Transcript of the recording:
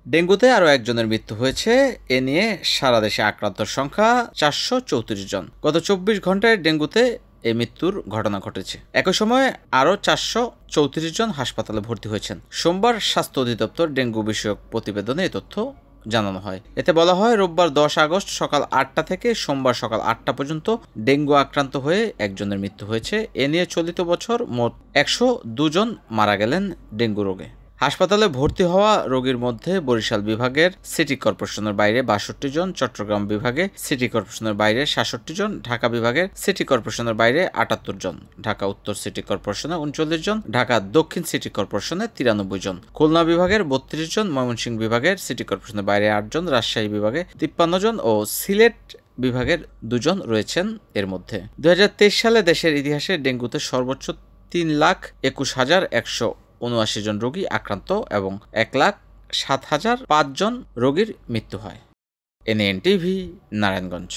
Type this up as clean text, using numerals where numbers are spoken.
ডেঙ্গুতে আরও একজনের মৃত্যু হয়েছে। এ নিয়ে সারা দেশে আক্রান্তর সংখ্যা 434 জন। গত 24 ঘন্টায় ডেঙ্গুতে এই মৃত্যুর ঘটনা ঘটেছে। একই সময়ে আরও 434 জন হাসপাতালে ভর্তি হয়েছেন। সোমবার স্বাস্থ্য অধিদপ্তর ডেঙ্গু বিষয়ক প্রতিবেদনে এই তথ্য জানানো হয়। এতে বলা হয়, রোববার 10 আগস্ট সকাল 8টা থেকে সোমবার সকাল 8টা পর্যন্ত ডেঙ্গু আক্রান্ত হয়ে একজনের মৃত্যু হয়েছে। এ নিয়ে চলিত বছর মোট 102 জন মারা গেলেন ডেঙ্গু রোগে। হাসপাতালে ভর্তি হওয়া রোগীর মধ্যে বরিশাল বিভাগের সিটি কর্পোরেশনের বাইরে 62 জন, চট্টগ্রাম বিভাগে সিটি কর্পোরেশনের বাইরে 66 জন, ঢাকা বিভাগের সিটি কর্পোরেশনের বাইরে 78 জন, ঢাকা উত্তর সিটি কর্পোরেশনে 39 জন, ঢাকা দক্ষিণ সিটি কর্পোরেশনে 93 জন, খুলনা বিভাগের 32 জন, ময়মনসিংহ বিভাগের সিটি কর্পোরেশনের বাইরে 8 জন, রাজশাহী বিভাগে 53 জন ও সিলেট বিভাগের 2 জন রয়েছেন এর মধ্যে। 2023 সালে দেশের ইতিহাসে ডেঙ্গুতে সর্বোচ্চ 3,21,179 জন রোগী আক্রান্ত এবং 1,07,005 জন রোগীর মৃত্যু হয়। NN TV, Narayanganj.